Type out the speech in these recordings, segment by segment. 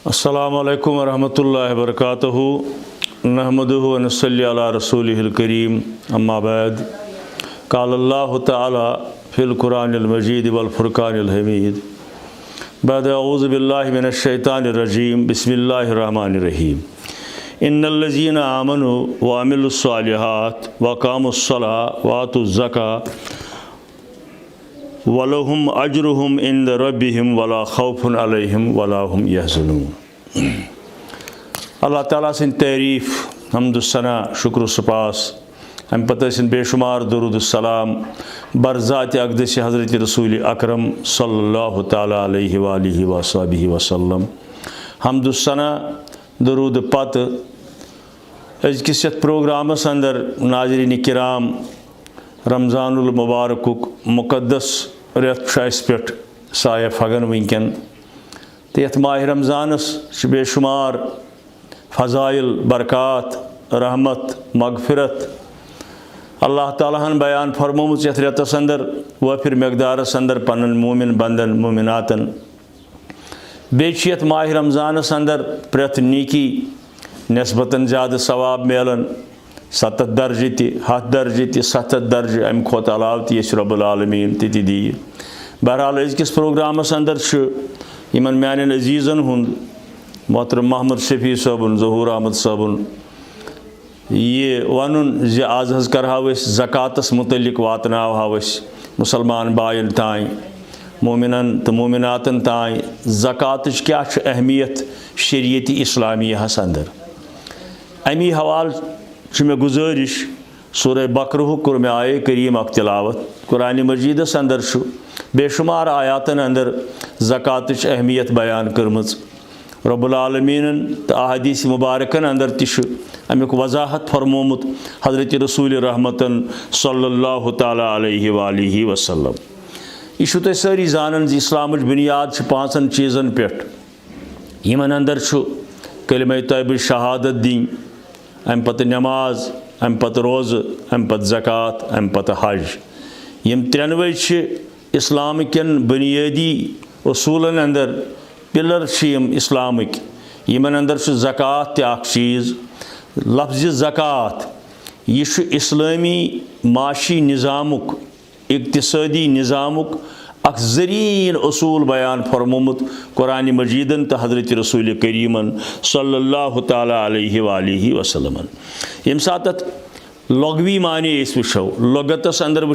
अस्सलामुअलैकुम वरहमतुल्लाहि वबरकातुहू नहमदुहु व नसल्ली अला रसूलिहिल करीम अम्मा बाद क़ाल अल्लाहु तआला फ़िल क़ुरानिल मजीद वल फ़ुरक़ानिल हमीद बाद अऊज़ु बिल्लाहि मिनश शैतानिर रजीम बिस्मिल्लाहिर रहमानिर रहीम इन्नल्लज़ीना आमनु व अमिलुस सालिहात व अक़ामुस सलात व आतुज़ ज़कात वलहुम अजरुहुम इंद रब्बिहिम वला खौफुन अलैहिम वला हुम यहज़नून। अल्लाह ताला सिंध तारीफ़ हम्दु सना शुक्र सपास अम पत बेशुमार दरूद सलाम बरज़ात अक़दस हज़रत रसूल अकरम सल्लल्लाहु तआला अलैहि वालिहि वसहबिहि वसल्लम। हम्दु सना दरूद पत अज़किस यथ प्रोग्रामस अंदर नाज़रीन किराम रमज़ानुल मुबारकुक मुक़द्दस रेत पे साया फगन वनकन तो ये माह रमज़ानस बेशुमार फ़ज़ाइल बरक़ात रहमत मगफ़िरत अल्लाह ताला हन बयान फरमोमुत यथ रेतस अंदर वफिर मकदारस अंदर पन्न मोमिन बंदन मोमिनातन बेच यथ माह रमज़ानस अंदर प्रथ नीकी नस्बतन ज़्यादा सवाब मिलन 70 दर्जे तथ दर्जे 70 दर्जे अम खोत अलाव तह रब्बुल आलमीन ती दी। बहरहाल अज़किस प्रोग्रामस अंदर यमन म्यान अजीज़न हुंद मोहतरम मोहम्मद शफी साहबन ज़हूर अहमद साहबन ये वन ज आज हज करहाव ज़कातस मुतल्लिक वातनाव मुसलमान बायन ताई मोमिनन तो मोमिनातन ताई ज़कातच क्या अहमियत शरीयत इस्लामियस अंदर अमी हवाल मे गुजारिश सूरह बकरह कोर मे आये करीम अख तिलावत कुरान मजीदस अंदर बेशुमार आयातन अंदर ज़कातच अहमियत बयान करमज रब्बुल आलमीन तो अहादीस मुबारकन अंदर अमुक वजाहत फरमोमुत हज़रत रसूल रहमतन सल्लल्लाहु तआला अलैहि वालिहि वसल्लम। यह तुम सारी जानन इस्लामच बुनियाद 5 चीज़न पे यमन अंदर कलिमा तैयबा शहादत दिन अम पत नमाज अम पत रोज़ अम पत ज़कात अम पत हज यम त्रेनवे इस्लाम कन बुनियादी उसूलन अंदर पिलर इस्लामिक यमन अंदर ज़कात तक चीज़ लफ्ज़ ज़कात यह इस्लामी माशी निज़ामुक इक़्तिसादी निज़ामुक अख ज़रीन उसूल बयान फरमोमुत कुरान मजीदन तो हज़रत रसूल करीमन सल्लल्लाहु तआला अलैहि वालिहि वसल्लम। यम सात लुग़वी माने वो लुगतस अंदर वो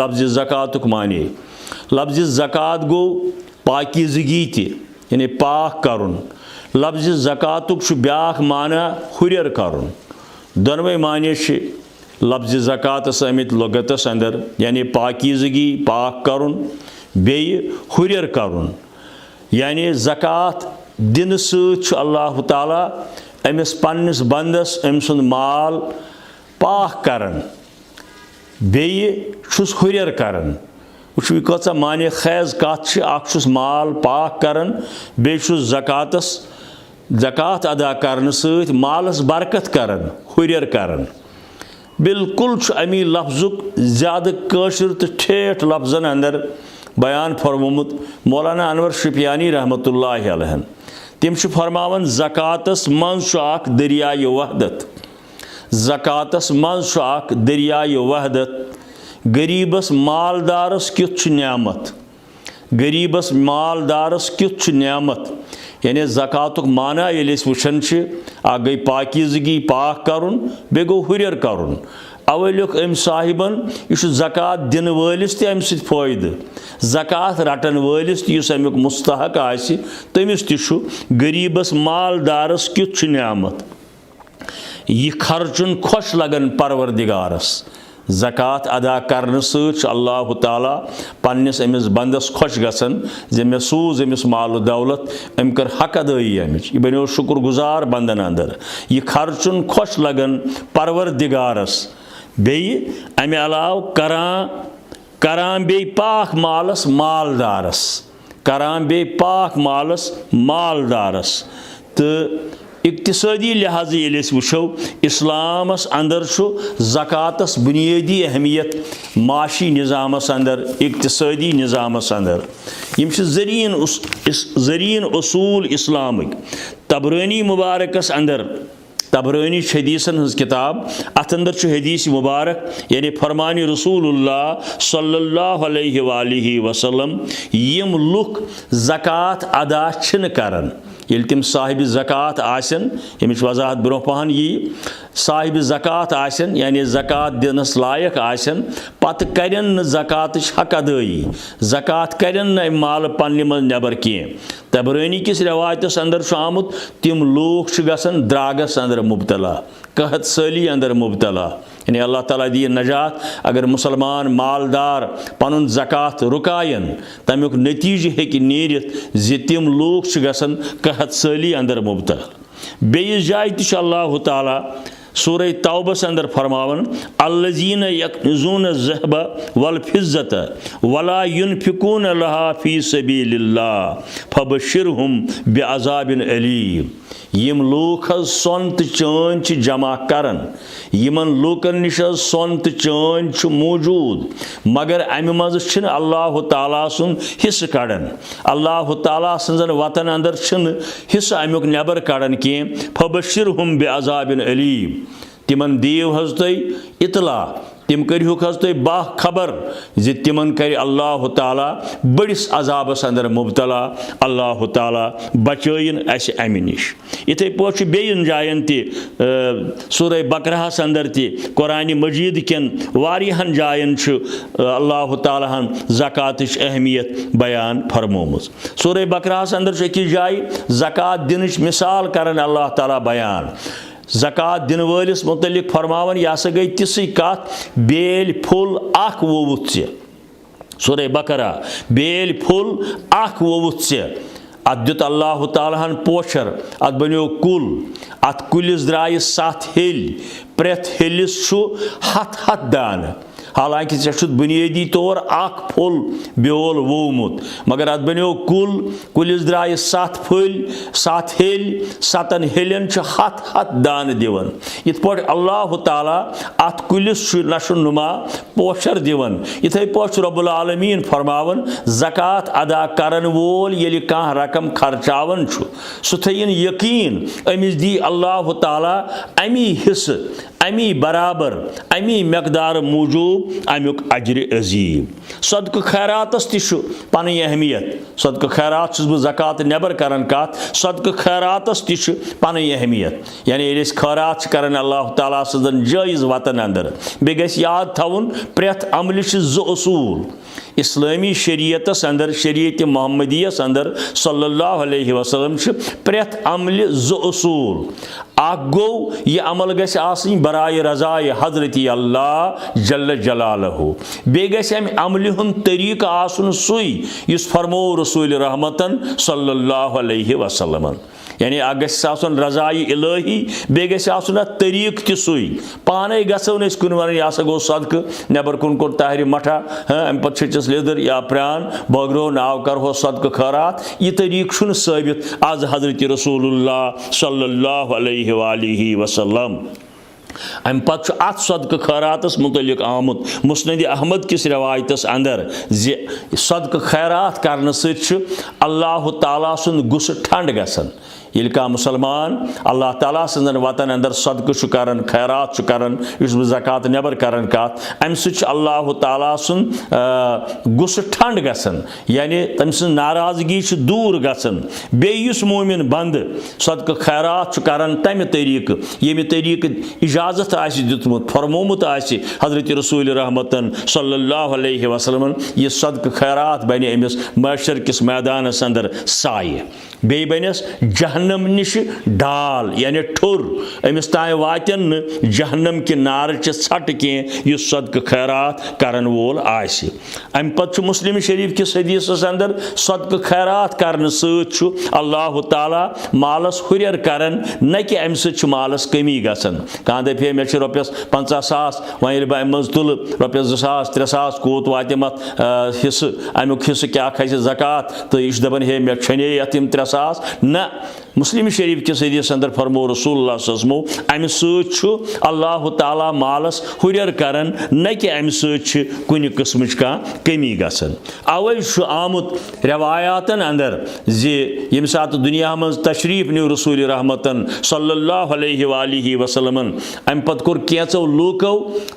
लफ्ज़ ज़कातुक माने लफ्ज़ ज़कात गो पाकीज़गी यानी पाक करुन लफ्ज़ ज़कातुक ब्याख माना हुरियर करुन दोनवे माने लफ्ज़ ज़कातस आमित लुगतस अंदर यानी पाकीज़गी पाक करुन बे हुरियर करुन यानी ज़कात दिन सत अल्लाह ताला अमिस पन्निस बंदस अम सुंद माल पाक करन बे हुरियर करन वो कचा माने खैज कत अख माल पाक करन बे ज़कात अदा करन सत मालस बरकत करन हुरियर करन बिल्कुल अमी लफ्ज़ुक ज़्यादा काशिर तो ठेठ लफ्ज़न अंदर बयान फरमोमुत मौलाना अनवर शुपियानी रहमतुल्लाहि अलैह तम फरमावन ज़कातस मज दरियाए वहदत ज़कातस मज दरियाए वहदत गरीबस मालदारस क्युत न्यामत गरीबस मालदारस क्युत न्यामत यानी ज़कातुक माना ये वुचन आ गई पाकीज़गी पाक करुन बे गो हुरियर करुन अवे लिख अम साहिबन यह ज़कात दिन वलिस तम फ़ायदे ज़कात रटन वलिस अमुक मुस्तहक आसि तमिस गरीबस मालदारस क्युत न्यामत यह खर्चुन खुश लगन परवरदिगारस ज़कात अदा करने सत अल्लाह ताला पन्निस अमिस बंदस खुश गसन जे मे सूज अमिस माल दौलत अम कर हक अदाई अमिच यह बनो शुक्र गुजार बंदन अंदर यह खर्चुन खुश लगन परवरदिगारस बे अमे अलाव करान बे पाक मालस मालदारस करान बे पाक मालस मालदारस तो इक्तिसादी लिहाज ये वो इस्लामस अंदर ज़कातस बुनियादी अहमियत माशी निज़ामस अंदर इक्तिसादी निज़ामस अंदर यम ज़रीन उसूल इस्लामिक तबरानी मुबारकस अंदर तबरानी हदीसन हज किताब अत अंदर हदीस मुबारक यानी फरमान रसूलुल्लाह सल्लल्लाहु अलैहि वसल्लम यम लुक ज़कात अदा छिन करन यदि तम साहिब ज़कात आसन यमिच वजाहत ब्रोह पहन यी साहिब ज़कात आसन यानी ज़कात दिनस लायक आसन पत करन न ज़कातच हक अदाई ज़कात करन न माल पन्ने मज नेबर कह तबरानी किस रवायतस अंदर आमुत तिम लोग गसन द्रागस अंदर मुबतला कहत साली अंदर मुबतला यानी अल्लाह ताला दी नजात अगर मुसलमान मालदार पनुन ज़कात रुकायन तमुक नतीजे हेकि नीरित ज तिम लोग गसन कहत साली अंदर मुबतला बेइस जाय ति अल्लाह ताला सूरह तौबस अंदर फरमावन अल्लज़ीन यक्निज़ून ज़हब वल फिज़्ज़त वला युनफिकून लहा फी सबीलिल्लाह फबशिरहुम बिअज़ाबिन अलीम यम लोग सोन तो चान जमा करन यमन लोकन निश सोन तो चान मौजूद मगर अमि मज अल्लाह ताला सुन हिस्स कड़न अल्लाह ताला सजन वतन अंदर हिस्स अमुक नेबर कड़न कह फबशिरहुम बिअज़ाबिन अलीम तिमन दीव हज तुम इतला तिम करिहुक हज तुम बाखबर ज तिमन कर अल्लाह ताला बड़िस अजाबस अंदर मुबतला अल्लाह ताला बचयन अस अमि निश इथे पे बेयन जायन ति सूरह बकरहस अंदर ति कुरान मजीद केन वारियाहन जायन अल्लाह ताला ज़कातच अहमियत बयान फरमोमुज सूरह बकरहस अंदर अकिस जाय ज़कात दिनच मिसाल करन अल्लाह ताला बयान ज़कात दिन वलिस मुतलिक फरमावन यह गई तिसै कत बेल फुल अख वोवुत सूरह बकरा बेल फुल अख वोवुत अत दुत अल्लाह तालाहन पोशर अत बनो कुल अत कुलिस द्राय 7 हेल प्रेथ हेलिस हथ दान हालांकि बुनियादी तौर अख फुल बेल वोमुत मगर अत बनो कुलिस द्राय 7 फुल 7 हेल 7 हेलन हथ दान दिवन इत पे अल्लाह ताला अत कुलिस नशो नुमा पोशर दिवन इथे पे रब्बुल आलमीन फरमावन ज़कात अदा करन वोल ये कह रकम खर्चावन सह थयन यकीन अमिस दी अल्लाह ताला अमी हिस्स अमी बराबर अमी मकदार मूजूब अमुक अजर अजीम सदक़ खैरातस ति पन अहमियत सदक़ खैरात बह ज़कात नेबर करन कत सदक़ खैरातस ति पन अहमियत यानी ये खैरात करन अल्लाह ताला सदन जायज़ वतन अंदर बे गस याद थवन प्रेथ अमल 2 उसूल इस्लामी शरीयतस अंदर शरीयत मोहम्मदियस अंदर सल्लल्लाहु अलैहि वसल्लम प्रेथ अमल 2 उसूल अख गो यह अमल गस आसनी बराए रज़ाए हज़रत अल्लाह जल्ल जलालहु बे गस अमल हुंद तरीक़ आसन सुई युस फरमो रसूल रहमतन सल्लल्लाहु अलैहि वसल्लम यानी आसन रज़ाई इलाही बे तरीक़ तुई पाने गो कुन वन यह गो सदक़ नबर कुन कोर ताहर मठा अम पे छस लिदर या प्रान बगरो नाव करो सदक़ खैरात यह तरीक़ साबित आज हज़रत रसूलुल्लाह सल्लल्लाहु अलैहि वसल्लम अम पे अत सदक़ खैरातस मुतलिक आमुत मुस्नद अहमद किस रवायतस अंदर सदक़ खैरात करने सत्य अल्लाह ताला सुन गुस ठंड गसन ये कह मुसलमान अल्लाह ताला सदन वतन अंदर सदक़ करन खैरात करन ज़कात नेबर करन कत अम अल्लाह ताला सुन गुस ठंड गसन यानी तम नाराजगी दूर गसन बेयुस मोमिन बंद सदक़ खैरात करन तम तरीक़ ये तरीक़ इजाज़त दितमुत फरमोमुत हज़रत रसूल रहमतन सल्लल्लाहु अलैहि वसल्लम यह सदक़ खैरात बने अमिस महशर किस मैदानस अंदर साये बे बनस जहन्नम निश डाल यानी ठुर अमिस ताय वातन जहन्नम कि नार छट कह सदक़ खैरात करन वोल आसि अम पे मुस्लिम शरीफ किस हदीसस अंदर सदक़ खैरात करने सत्य अल्लाह ताला मालस हुरियर करन न कि अम मालस कमी गसन कह दपे मे रोपियस 50,000 वह बह मज तुल रोपियस 2,000 3,000 कोत वात मत हिस्स अमुक हिस्स क्या खस ज़कात तो यह दपान हे मे छने यम 3,000 न मुस्लिम शरीफ किस हदीस अंदर फरमो रसूलुल्लाह सल्लल्लाहु अलैहि वसल्लम अमि सत अल्लाह ताला मालस हुरर करन न कि अमि सत कुन किस्मच का कमी गसन अवै आमुत रवायातन अंदर जे यम सात दुनिया मज तशरीफ न्यू रसूल रहमतन सल्लल्लाहु अलैहि वसल्लम अम पत कोर कैचो लूको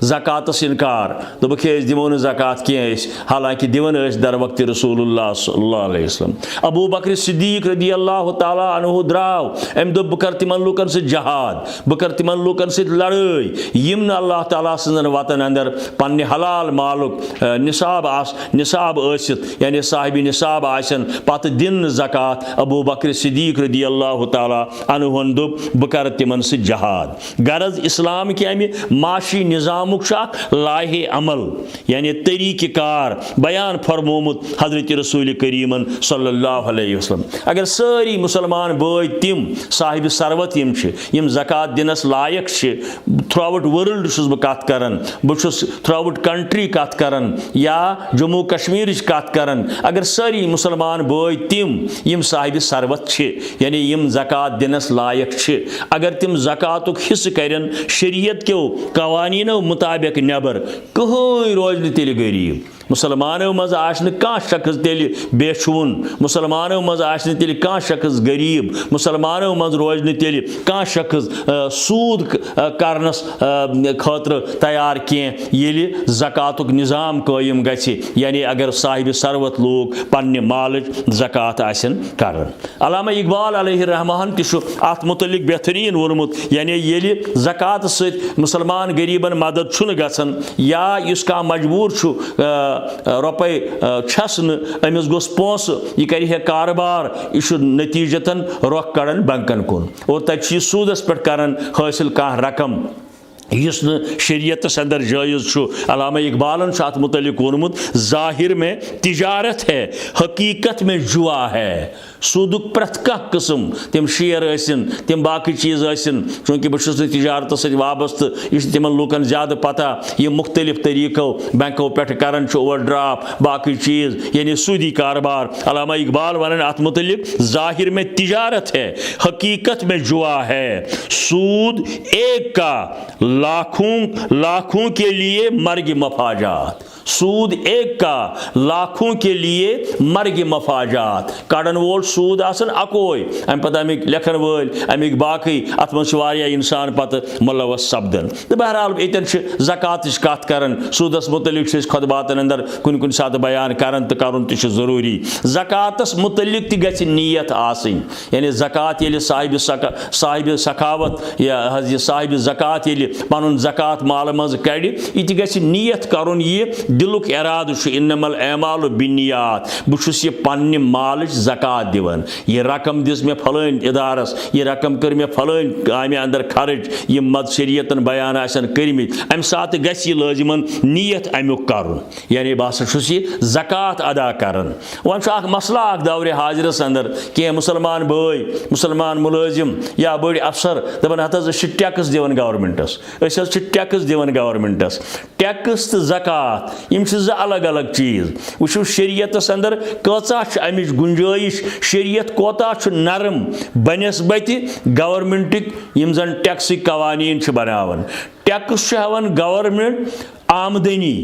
ज़कातस इनकार दोपक दिमो न ज़कात कह हालांकि दिवन दर वक्त रसूलुल्लाह सल्लल्लाहु अलैहि वसल्लम अबू बकर सिद्दीक रदी अल्लाह ताला अन्हु द्राव अम दो बकर तिमन लूकन से जहाद बकर तिमन लूकन से लड़ाई यम न अल्लाह ताला सजन वतन अंदर पन्ने हलाल मालुक निसाब आसित यानी साहिब निसाब आसन पत दिन ज़कात अबू बकर सिद्दीक रदी अल्लाह ताला अन्हुन दोप बकर तिमन से जहाद गरज इस्लाम के अमि माशी निज़ामुक लाहे अमल यानी तरीक़ कार बयान फरमोमुत हजरत रसूल करीमन सल्लल्लाहु अलैहि वसल्लम अगर सारी मुसलमान बोई तिम साहिब सरवत यम ज़कात दिनस लायक थ्रू आउट वर्ल्ड बह कत करन बह थ्रू आउट कंट्री कत करन या जम्मू कश्मीर कत करन अगर सारी मुसलमान बोई तिम यम साहिब सरवत यानी यम ज़कात दिनस लायक अगर तिम ज़कातुक हिस्स करन शरीयत के कवानीनो मुताबिक नबर कहीं रोज न तेल गरीब मुसलमानों मज आशन कह शख्स तेल बेशुन मुसलमानों मज आशन तेल कह शख्स गरीब मुसलमानों मज रोज न तेल कह शख्स सूद करनस खतर तैयार कह ये ज़कातुक निज़ाम कायम गछि यानी अगर साहिब सरवत लोग पन्ने मालच ज़कात आसन करन अल्लामा इकबाल अलैहि रहमान तिशु अत मुतलिक बेहतरीन वोनमुत यानी ये ज़कात सत मुसलमान गरीबन मदद छुन गसन या इसका मजबूर छु रुपये छस अमिस गोस पोस यह कर कारोबार यह नतीजतन रोख कड़न बैंकन कुन और तक सूदस पे करान हासिल कह रकम इस शरीयत अंदर जायज़ अल्लामा इकबालन अत मुतलिक वोनमुत ज़ाहिर में तिजारत है हकीकत में जुआ है सूदुक प्रथ कह किस्म तम शेयर तम बाकी चीज़ चूँकि बस तिजारत सत वाबस्त यह तिम लूकन ज़्यादा पता यह मुख्तलिफ तरीक़ों बैंकों पे करान ओवरड्राफ्ट बाकी चीज़ यानी सूदी कारोबार अल्लामा इकबाल वन अत मुतलिक ज़ाहिर में तिजारत है हकीकत में जुआ है सूद एक का लाखों के लिए मर्ग मफाजात सूद एक का लाखों के लिए मर्ग मफाजात कड़न वोल सूद आसन अकोय अम पता अमिक लेखन वल अमिक बाकी अत मज इंसान पत मुलवस सपदन तो बहरहाल यन ज़कात कत कर सूदस मुतलिक खुतबातन अंदर कुन कुन सात बयान करन तो करन तो ज़रूरी ज़कातस मुतलिक गछ नीयत आसनी यानी ज़कात ये साहिब सखावत या साहिब ज़कात ये पन ज़कात माल मज कड़ यह गछ नीयत कर ये दिलुक इराद इन्नमल एमाल बिन्नियात बहुस यह पन्ने मालच ज़कात दिवन यह रकम दिस मे फलान इदारस यह रकम कर मे फलान कामे अंदर खर्च यह मद शरीयतन बयान आसन करमित अम सात गछ यह लाजिमन नीयत अमुक करन यानी बह यह ज़कात अदा करन वन मसला दौरे हाजिरस अंदर कह मुसलमान भाई मुसलमान मुलाजिम या बड़ अफसर दपान हत टैक्स दिवन गवर्नमेंटस टैक्स दिवन गवर्नमेंटस टैक्स तो ज़कात यम अलग अलग चीज़ वो शरीयतस अंदर कचा अमिच गुंजाइश शरीयत कोता नरम बनस्बत गवर्नमेंटिक यम जन टैक्स कवानीन बनावन टैक्स हेवन गवर्नमेंट आमदनी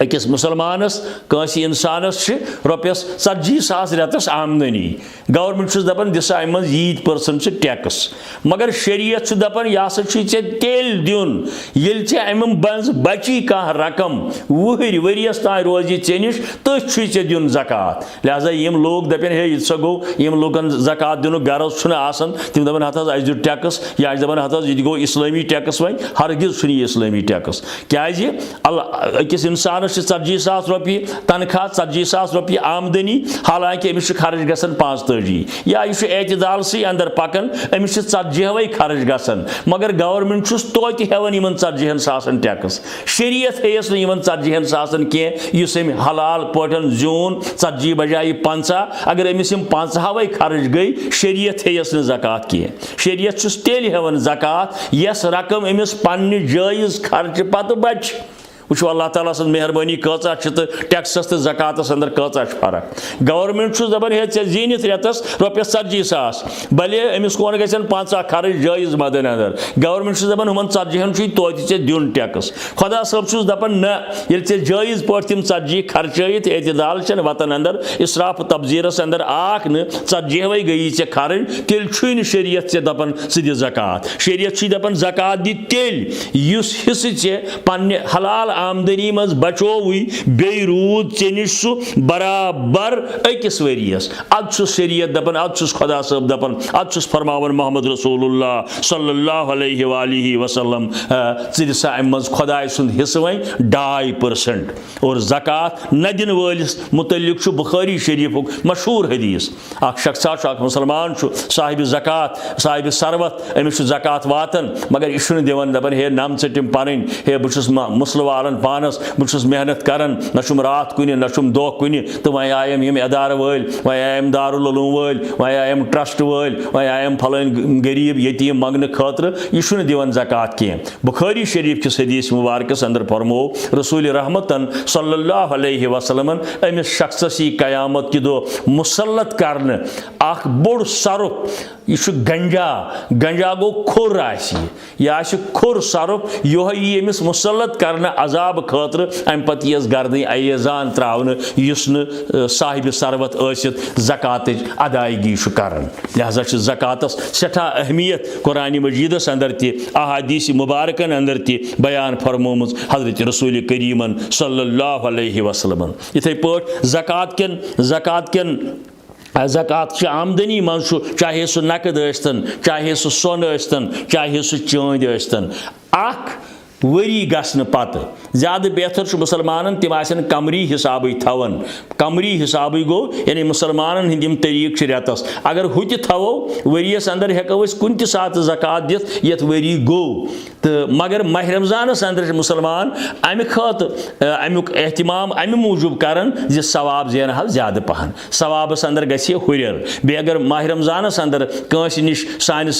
अकिस मुसलमानस कंस इंसानस रुपयस 40,000 रेतस आमदनी गवर्नमेंट दपान दिसा अम %% टैक्स मगर शरीयत दपान यह चे तेल दिन ये अम बंज बची कह रकम वहर वरियस तान रोजी ऐ नश तथ दिन ज़कात लिहाजा यम लोग दपन हे यह गो यम लोगन ज़कात दिन गरज तम दपान हत अस दि टैक्स या दपान हत यह गो इस्लामी टैक्स वन हरगिज इस्लामी टैक्स क्या अकिस इंसान 40,000 रुपये तनख्वाह 40,000 रुपये आमदनी हालांकि अमिस खर्च गसन 45 या यह एतदाल से अंदर पकान अमिस 40 खर्च गसन मगर गवर्नमेंट तो हेवन 40,000 टैक्स शरीयत हेयस न 40,000 कह इस हलाल पटन जून 40 बजाय 50 अगर अमिस 50 खर्च गई शरीयत हेयस न ज़कात कह शरीयत तेल हेवन ज़कात यस रकम अमिस पन्ने जायज़ खर्च पत बच वो अल्लाह ताला सं मेहरबानी कचा टैक्सस तो ज़कातस अंदर कचा फर्क गवर्नमेंट दपान हे ऐ जीनित रेतस रॉपियस 40,000 भले अमिस कौन गन 5 खर्च जायज मद नजर गवर्नमेंट दपान हम 40 तो दिन टैक्स खुदा सब दपान न ये जायज पे तम 40 खर्चित एतदाल वतन अंदर इसराफ तबजीरस अंदर आख न 40 गई ऐ खर्च तेल शरीयत से दपान सह ज़कात शरीयत दपान ज़कात दी तेल युस हिस्से चे पन्ने हलाल आमदनी मज बचोवी बे रूद चे निश सह बराबर अकिस वरियस अद शरीयत दपान अद खुदा सब दपान अद फरमावन मोहम्मद रसूलुल्लाह सल्लल्लाहु अलैहि वसल्लम सा अम खुदाय सुंद हिस्स वन 2.5% और ज़कात न दिन वलिस मुतल्लिक बुखारी शरीफुक मशहूर हदीस अख शख्सा मुसलमान साहिब ज़कात साहिब सरवत अमिस ज़कात वातन मगर यह दिवन दपान हे नम चटिम पन हे बहुत मुसल वालन पानस बहुत मेहनत करान नम रात कुन नम दह कुन तो वह आयम यम अदार वल वह आयम दारुल उलूम वल वह आयम ट्रस्ट वल वह आयम फलान गरीब यतीम मंगने खतर यह दिवन ज़कात कह बुखारी शरीफ किस हदीस मुबारकस अंदर फरमो रसूल रहमतन सल्लल्लाहु अलैहि वसल्लम अमिस शख्सस क़यामत कि दो मुसल्लत करने अख बोड़ सरुफ यह गंजा गंजा गो खुर यह खुर सरुफ यह अमिस मुसल्लत करने अजाब खतर अम पत यस गर्दन अयजान त्रावन युस न साहिब सरवत आसित ज़कात अदायगी करान लिहाजा ज़कातस सठा अहमियत कुरान मजीदस अंदर अहादीस मुबारकन अंदर बयान फरमोम हजरत रसूल करीमन सल्लल्लाहु अलैहि वसल्लम इथे पे ज़कात कन ज़कात आमदनी मन चाहे सह नकद चाहे सह सोन चाहे सह चांद अख वरी गसन पत ज़्यादा बेहतर मुसलमान तम कमरी हिसाब थवन कमरी हिसाब गो यानी मुसलमान हिंद तरीक रेतस अगर हु थवो वरियस अंदर हेको कुन सात ज़कात दित ये वरी गो तो मगर माह रमज़ानस अंदर मुसलमान अमि खतर अमुक एहतमाम अमि मूजूब करान जो सवाब जेन ज़्यादा पहन सवाबस अंदर गि हुरर बे अगर माह रमज़ानस अंदर कंस निश सान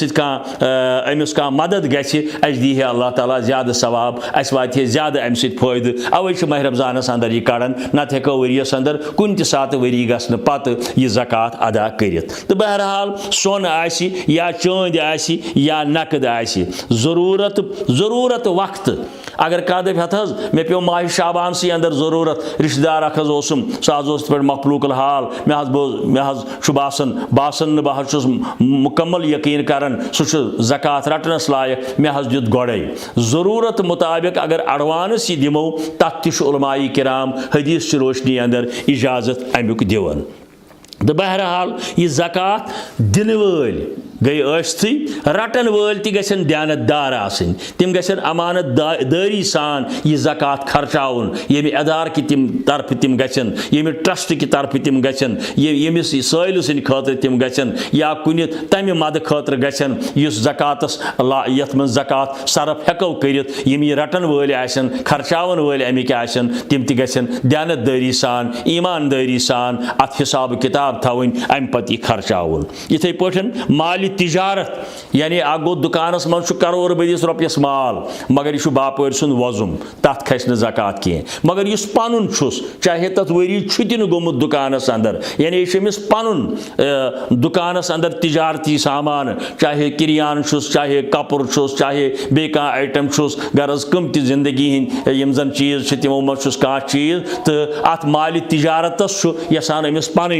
अमिस मदद गि दी है अल्लाह ताला ज़्यादा सवाब अस वात ज़्यादा अम फ़ायदे अवे माह रमज़ानस अंदर यह कड़न नत हेको वरियस अंदर कुन सात वरी गसन पत यह ज़कात अदा करित तो बहरहाल सोन आसि या चांद आसि या नकद आसि ज़रूरत वक्त अगर कह दप मे पे माह शाबान सी अंदर ज़रूरत रिश्तेदार अखम सह पे मखलूक हाल मे बासन बह मुकम्मल यकीन करान सह ज़कात रटनस लायक मे दुत गोड़े ज़रूरत मुताबिक अगर एडवांस यह दिमो तथ उलमाई किराम हदीस की रोशनी अंदर इजाज़त अमुक दिवन तो बहरहाल यह ज़कात दिन वल गई ती रटन वल गन दयानतदार आसन तिम गन अमानत दारी सान यह ज़कात खर्चाउन ये अदार कि तिम तरफ तिम गन ये ट्रस्ट कि तरफ तिम गन यमिस साइल सद खतर तिम गन या कुन तमि मद खतर गन ज़कातस यथ मन ज़कात सरफ हेको करित यम यह रटन वल आसन खर्चावन वल अमिक आसन तिम ति गन दयानतदारी सान ईमानदारी सान अत हिसाब किताब थवन अम पत यह खर्चाउन इथे पे माली तिजारत यानी अ गो दुकानस मन करोड़ बदिस रॉपियस माल मगर यह बापर सुन वजुम तथ खस न ज़कात कह मगर इस पनुन चाहे तथ वरी छुतिन गोमुत दुकानस अंदर यानी यह पनुन दुकानस अंदर तिजारती सामान चाहे किरियान चाहे कपुर चाहे बे आइटम गरज कम ति जिंदगी हिंद जन चीज तमो मज कह चीज तो अत माल तिजारतस यसान अमिस पन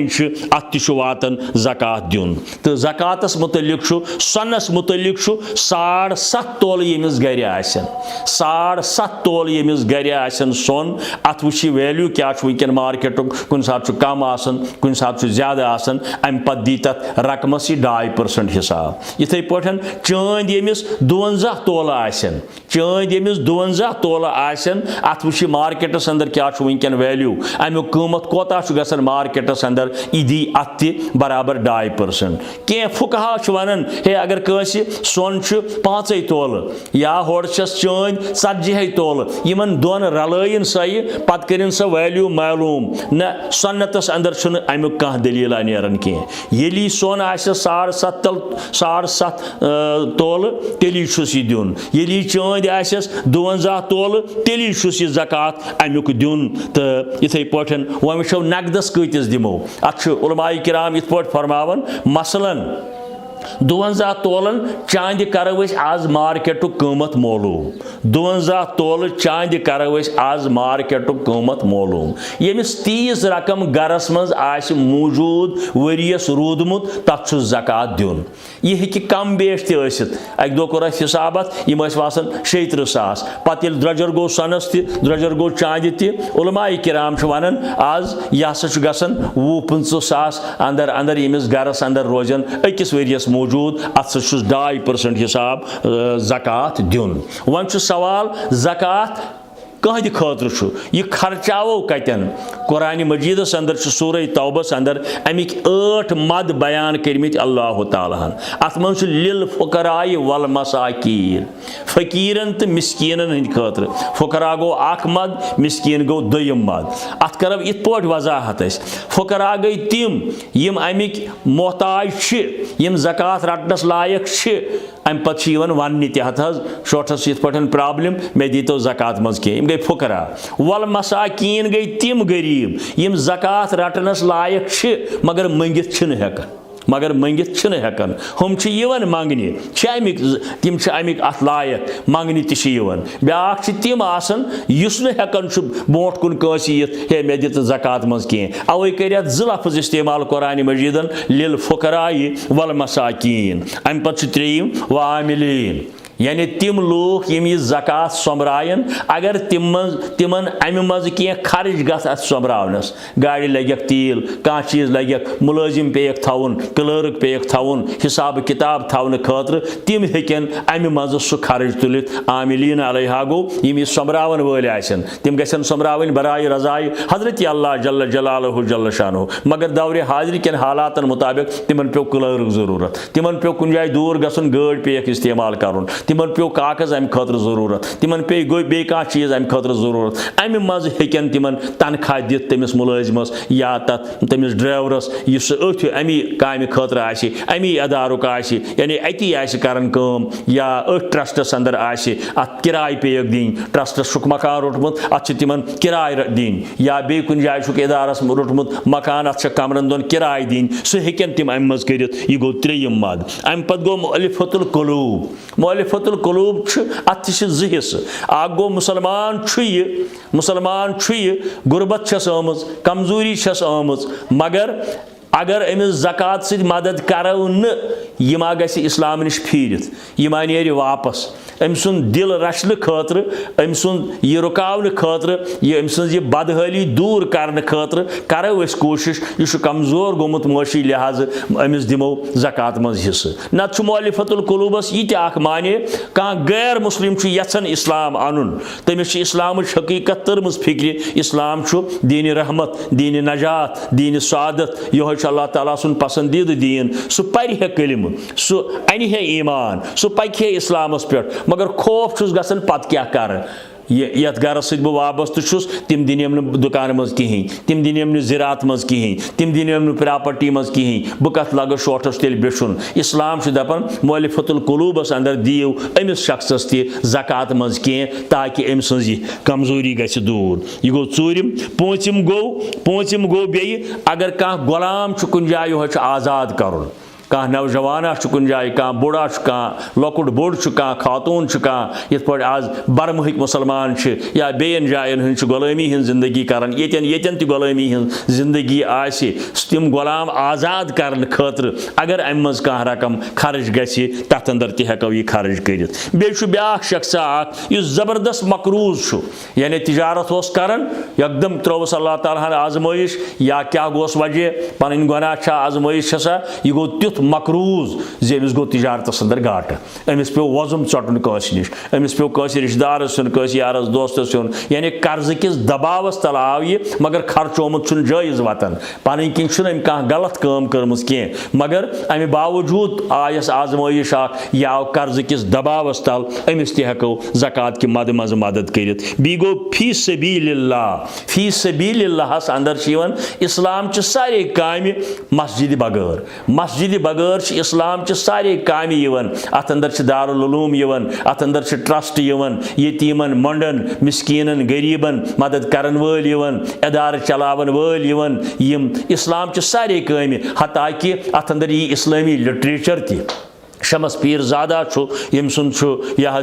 अत वातन ज़कात दिन तो ज़कातस मुतल्लिक सनस मुतल्लिक 7.5 तोल यमिस गर आसन 7.5 तोल यमिस गर आसन सोन अत वुची वैल्यू क्या वनकन मार्केटुक कुन सात कम आसन कुन सात ज्यादा आसन अम पत दी तथ रकमस 2.5% हिसाब इथे पे चांद यमिस 52 तोल आसन चांद यमिस 52 तोल आसन अत वुची मार्केटस अंदर क्या वनकन वैल्यू अमुक कीमत कोता गसन मार्केटस अंदर इदी अत बराबर 2.5% कह फुकहा वनान हे अगर कंस सोन 5 तोल या होड़ चांद 40 तोल यमन दोन रलाइन सही पत कर सह वैल्यू मालूम न सन्नतस अंदर अमुक कह दलील नेरान कह ये सोन आ 7.5 तोल तेली यह दिन ये चांद आस 52 तोल तेली यह ज़कात अमुक दिन तो इथे पे वह वो नकदस कतिस दिमो अत उलमाए किराम इत पे फरमावन मसलन 52 तोलन चांद करो आज मार्केटु कीमत मालूम 52 तोल चांद करो आज मार्केटु कीमत मालूम यमिस 30 रकम गरस मज आस मौजूद वरियस रूदमुत तथ ज़कात दिन यह हेकि कम बेश तसित अक दो कोर हिसाब यम वासन 37,000 पत द्रजर गो सनस द्रजर गो चांद उलमाए किराम वनान आज यह हसा गसन 20-25 अंदर अंदर यमिस गरस अंदर रोजन अकिस वरियस मौजूद अत 2.5% हिसाब ज़कात दिन वन सवाल ज़कात कहद खतर यह खर्चावो कतन कुरान मजीदस अंदर सूरह तौबस अंदर अमिक 8 मद बयान करमित अल्लाह ताला अत मन लिल फुकराय वल मसाकीन फकीरन तो मिस्कीनन हंद खतर फुकरा गो अख मद मिस्कीन गो दोयम मद अत करब इत पे वजाहत फुकरा गई तिम यम अमिक मोहताज यम ज़कात रटनस लायक अम पे वन तहत शोठस इत पे प्रॉब्लम मे दीतो ज़कात मज कह गई फुकरा वल मसाकीन गई तिम गरीब यम ज़कात रटनस लायक मगर मंगित हेकन हम मंगने तिम अमिक अत लायक मंगने ब्या तिम आसन युस न हेकन ब्रोट कुन कंस यित हे मे दित ज़कात मज कह अवै कर 2 लफ्ज़ इस्तेमाल कुरान मजीदन लिल फुकराय वल मसाकीन अम पे 3 वामिलीन यानी तिम लूख यम यह ज़कात सोमरायन अगर तिमन अमि मज कह खर्च गस अत सोमरावनस गाड़ी लगे तेल कह चीज़ लगे मुलाजिम पेक थवन क्लर्क पेक थवन हिसाब किताब थवन खतर तिम हेकन अमि मज सह खर्च तुलित आमिलीन अलैहा गो यम यह सोमरावन वल आसन तिम गसन सोमरावन बराए रजाए हजरत अल्लाह जल्ल जलालहु जल्ल शानहु मगर दौरे हाजिर कन हालातन मुताबिक तिमन पे क्लर्क ज़रूरत तिमन पे कुन जाय दूर गसन गाड़ी पेक इस्तेमाल करुन तिमन पे कागज अम खतर ज़रूरत तिमन पे बे चीज़ अम खतर ज़रूरत अमि मज हेकन तिमन तनख्वाह दित तमिस मुलाजिमस या तमिस ड्राइवरस इस अथ अमी काम खतर आसि अमी अदारुक आसि यानी अति आसि करन काम या अथ ट्रस्टस अंदर आसि अत किराय पेक दिन ट्रस्टस छुक मकान रोटमुत अत तिमन किराय दिन या बे कुन जाय छुक इदारस रोटमुत मकान अत कमरन दोन किराय दिन सह हेकन तिम अमि मज करित यह गो 3 मद अमि पत गो मुअल्लिफतुल क़ुलूब अत 2 हिस्से अख गो मुसलमान गुरबत छस आमज कमजोरी छस आमज मगर अगर अमिस ज़कात से मदद करो न यह मा गि इस्लाम निश फीरित यह मा नेरि वापस अम सुन दिल रचन खतर अम सुन यह रुकावन खतर अम सुन यह बदहाली दूर करने खतर करो कोशिश यह कमजोर गोमुत मुआशी लिहाज अमिस दिमो ज़कात मज हिस्से नत मुअल्लिफतुल क़ुलूबस यह माने कह गैर मुस्लिम यचन इस्लाम अन तमिस इस्लाम हकीकत तरमज फिक्र इस्लाम दीन रहमत दीन नजात दीन सादत यह अल्लाह ताला सुन पसंदीद दीन सह पर कलिम सह अन ईमान सह पकि इस्लामस पे मगर खौफ गसन पत क्या कर यथ गरस सह वाबस्त तिम दिन दुकान मज कहें तिम दिन ज़रात मज कहें तिम दिन प्रॉपर्टी मज कहें बह कत लग शोटस तेल बिशुन इस्लाम दपान मुअल्लिफतुल क़ुलूबस अंदर दियो अमिस शख्सस तह ज़कात मज कह ताकि अम सज कमजोरी गि दूर यह गो 4 पूंचम गो बे अगर कह गुलाम कुन जाय यह आज़ाद कर कह नौजवाना कुन जाय कह बुढ़ा कह लकुट बोड़ कह खातून कह ये आज बरमहिक मुसलमान या बेन जायन हंद गुलामी हंद जिंदगी कर येन गुलामी हंद जिंदगी आसि तिम गुलाम आज़ाद करने खतर अगर अमि मज कह रकम खर्च गि तथ अंदर तह हेको यह खर्च कर ब्या शख्स ज़बरदस्त मकरूज यानी तिजारत करान एकदम त्रोवस अल्लाह ताला आजमाइश या क्या गोस वजह पन गुनाह आजमाइश यह गो तुथ मकरूज जे अमिस गो तिजारतस अंदर घाट अमिस पे वजुम चटन कस नश अमिस पे कस रिश्तेदार सुन कस यारस दोस्तस सुन यानी कर्ज किस दबावस तल आव यह मगर खर्चोमुत जायज वतन पन किन कह गलत काम कर्म कह मगर अमे बावजूद आयस आजमाइश यह आव कर्ज किस दबावस तल अमिस तको ज़कात कि मद मज मदद कर बी गो फी सबीलिल्लाहस अंदर इस्लाम च सारे काम मस्जिद बगैर इस्लाम च सारे काम अत अंदर दारुल उलूम अत अंदर ट्रस्ट यतीमन मंडन मिस्कीनन गरीबन मदद करन वल इदार चलावन वल यम इस्लाम च सारे काम हता कि अत अंदर यह इस्लामी लिटरेचर ति शमस पीरजादा यम सुन यह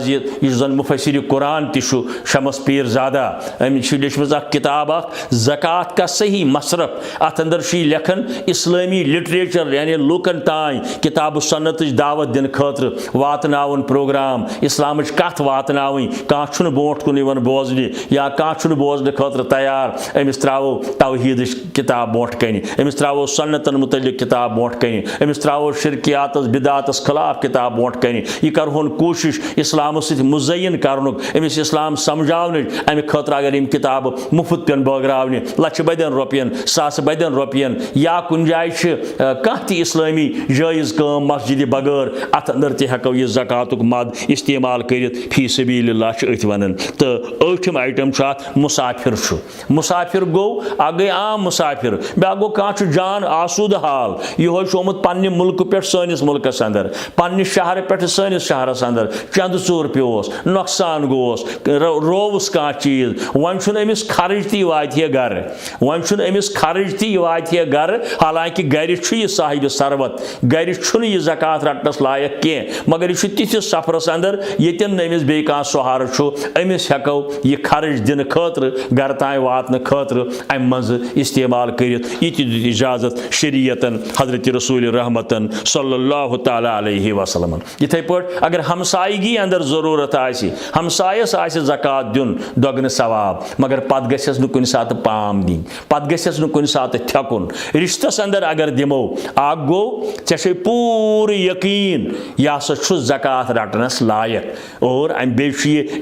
जन मुफसिर कुरान तु शमस पीरजादा अमिश लिखम किताब ज़कात का सही मसरफ अत अंदर लेखन इस्लामी लिटरेचर यानी लूकन तान किताब सन्नत दावत दिन खतर वातनावन प्रोग्राम इस्लाम कथ वातनावन कह बोट कुन बोजन या कह बोजन खतर तैयार अमिस त्रावो तौहीद किताब बोट कन अमिस त्रावो सन्नतन मुतल्लिक किताब बोट कन अमिस त्रावो शिरकियात बिदातस खिलाफ किताब बोट कन यह करहोन कोशिश इस्लाम सत मुज़य्यन करनुक अमिस इस्लाम समझावन अमे खतर अगर यम किताब मुफ्त पेन बगरावने लक्ष बदन रुपयन सास बदन रुपयन या कुन जाय कह ति इस्लामी जायज़ काम मस्जिद बगैर अत अंदर तको यह ज़कातुक मद इस्तेमाल कर फी सबीलिल्लाह अथ वन तो ठम आइटम मुसाफिर गो अ गई आम मुसाफिर ब्या गो कह जान आसूद हाल यह ओमुत पन्ने मुल्क पे सनिस मुल्कस अंदर पन्ने शहर पे सनिस शहरस अंदर चंद चूर प्योस नुकसान गोस रोवस कह चीज वन अमिस खर्च ती वात गर वन अमिस खर्च ती वात गर हालांकि गर साहिब सरवत गर यह ज़कात रटनस लायक कह मगर यह तिथिस सफरस अंदर यन अमिस बे कह सहार अमिस हेको यह खर्च दिन खतर गर तान वातन खतर अम मज इस्तेमाल कर यह इजाजत शरीयतन हजरत रसूल रहमतन सल्लल्लाहु तआला अलैहि वसल्लम इथे पट अगर हमसायगी अंदर जरूरत हमसायस ज़कात दिन दोगन सवाब मगर पत गस कुन सात पाम दिन पत गस कुन सात थकुन रिश्तस अंदर अगर दिमो आ गो ऐसे पूरे यकीन यह हसा ज़कात रटनस लायक और अम बे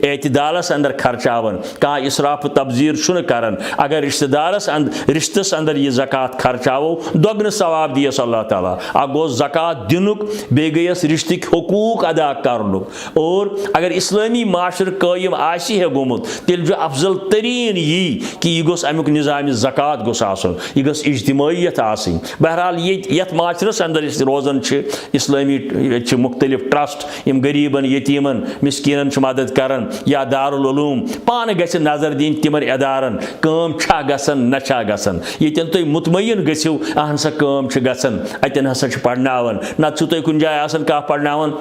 एतदालस अंदर खर्चावन कह इसराफ तब्जीर करान अगर रिश्तस अंदर यह ज़कात खर्चावो दोगन सवाब दियस अल्लाह ताला आ गो ज़कात दिनुक बे गयस रिश्तिक हुकूक अदा करनुक और अगर इस्लामी माशर कायम आसि है गोमुत तेल अफजल तरीन यह कि यह गोस अमुक निज़ाम ज़कात गोस आसन यह गोस इज्तिमाइयत आसनी बहरहाल यथ माशरस अंदर रोजान इस्लामी मुख्तलिफ ट्रस्ट यम गरीबन यतीमन मिस्कीनन मदद करान या दारुल उलूम पान गस नजर दिन तिमन इदारन काम छा गसन न छा गसन यन तुम मुतमयन गसिव अहन सा काम गसन अतन हसा पढ़नावन न तुम कुन जाय आसन कह पढ़नावन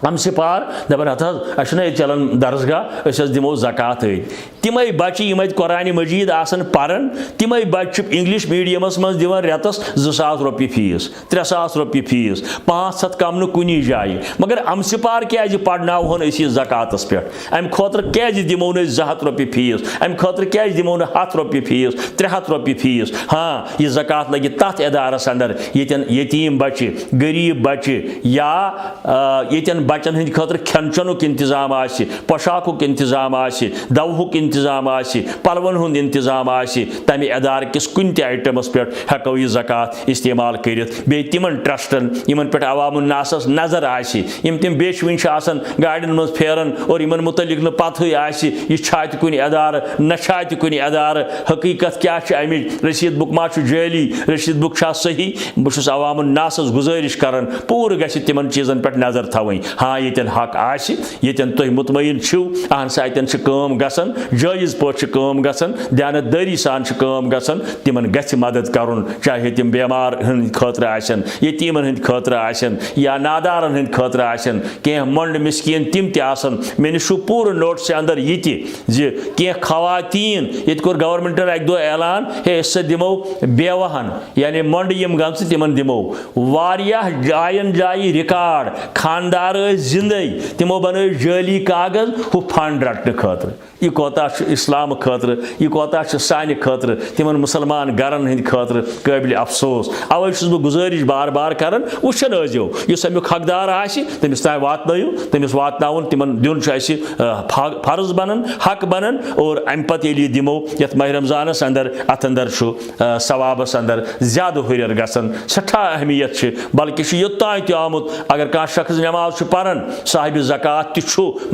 हम सिपार दपान अच्छा चलान दरसगाह दिमो ज़कात तम बच्चे यम कुरान मजीद पारान तम बच्चे इंग्लिश मीडियमस मज दिवान रेतस 2000 रुपये फीस 3000 रुपये फीस 500 कम न कुनी जाए मगर हम सिपार क्या पढ़नावन ज़कातस पे अम खतर क्या दिमो न 200 रुपये फीस अम खतर क्या दिमो न 100 रुपये फीस 300 रुपये फीस हाँ यह ज़कात लगे तथ इदारस अंदर यन यतीम बच्चे गरीब बच्चे या यन बच्चन हंद खतर खेन चनुक इंतजाम पोशाकुक इंतजाम दवहुक इंतजाम पलवन हुंद इंतजाम तमे इदार किस कुन ते आइटमस पे हेको यह ज़कात इस्तेमाल कर बे तिमन ट्रस्टन यमन पे अवामुन नासस नजर यम तिम बेशविन गाड़िन मज फेरन और यमन मुतलिक न पतह यह छा कुन इदार न छा कुन इदार हकीकत क्या अमिच रसीद बुक मा जाली रसीद बुक सही बहुत अवामुन नासस गुजारिश करान पूर गि तिमन चीजन पे नजर थवन हाँ यन हक आन तुम मुतमयन अहन सा अतन गसन जायज़ पे गसन दयानतदारी सान गसन तिमन गि मदद करुन चाहे तिम बेमार हंद खतर आसन यतीमन हंद खतर आसन या नादारन हंद खतर आसन कह मंड मिस्कीन तिम तसन मे निश पूर नोट्स अंदर यह कह खवातीन ये गवर्नमेंटन अक दो ऐलान हे दिमो बेवहन यानी मंड यम गम तिमन दिमो वारियाह जायन जाय रिकॉर्ड खानदार जिंद तिमो बन जाली कागज हु फंड रटने खतर यह कोता इस्लाम खतर यह कोता सान खतर तिमन मुसलमान गरन हंद खतर काबिल अफसोस। अवै बह गुजारिश बार बार करान वुचन आजो इस अमुक हकदार तमिस तान वातनयु तमिस वातनाउन तिमन दिन फर्ज बनन हक बनन और अम पत ये दिमो यथ माह रमजानस अंदर अत अंदर सवाबस अंदर ज्यादा हुर गसन सठा अहमियत बल्कि योत्तान त आमुत अगर कह शख्स नमाज पान साहिब ज़कात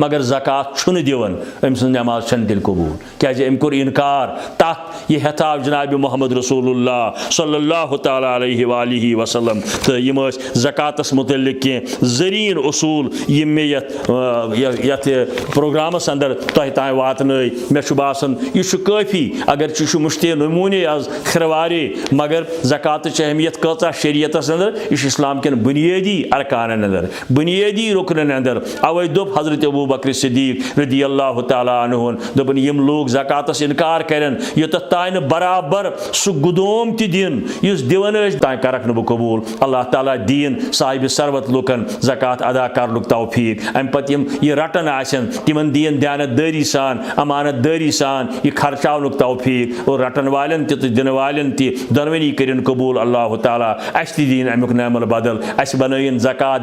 मगर ज़कात छुन दिवन अम सज नमाज छन दिल कबूल क्या अम कोर इनकार तथ यह हेताव जनाब मोहम्मद रसूलुल्लाह सल्लल्लाहु तआला अलैहि वसल्लम तो यम ज़कातस मुतल्लिक कह ज़रीन उसूल यम मे यथ प्रोग्रामस अंदर तह तान वातन मे बासन यह काफ़ी अगर यह मुश्ते नमूने आज खरवारे मगर ज़कात अहमियत कचा शरीयतस अंदर यह इस्लाम के बुनियादी अरकान अंदर बुनियादी रुकन अंदर अवै दोप हजरत अबू बकर सिद्दीक रदी अल्लाह तआला अन्हु दोपन यम लोग ज़कातस इनकार करन योत तान बराबर सु गुदोम ति दिन युस दिवन तान करक न कबूल अल्लाह ताला दीन साहिब सरवत लुकन ज़कात अदा करनुक तौफीक अम पत यम यह रटन आसन तिमन दीन दयानतदारी सान अमानतदारी सान यह खर्चावनुक तौफीक और रटन वालन तो दिन वालन दोनवनी करिन कबूल अल्लाह ताला अस दीन अमुक नेमल बदल अस बनयन ज़कात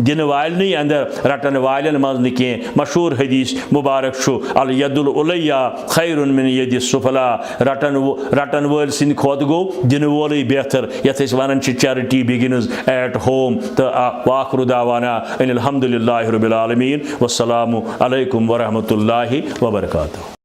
दिन वालनी अंदर रटन वालन मज न कह मशहूर हदीस मुबारक अल यदुल उलैया खैरुन मिन यदि सुफला रटन वल सिंद खोत गो दिन वोल बेहतर यथ वन चैरिटी बिगिनस एट होम तो वाखिर दावाना अनिल हम्दुलिल्लाहि रब्बिल आलमीन वस्सलामु अलैकुम वरहमतुल्लाहि वबरकातुहू।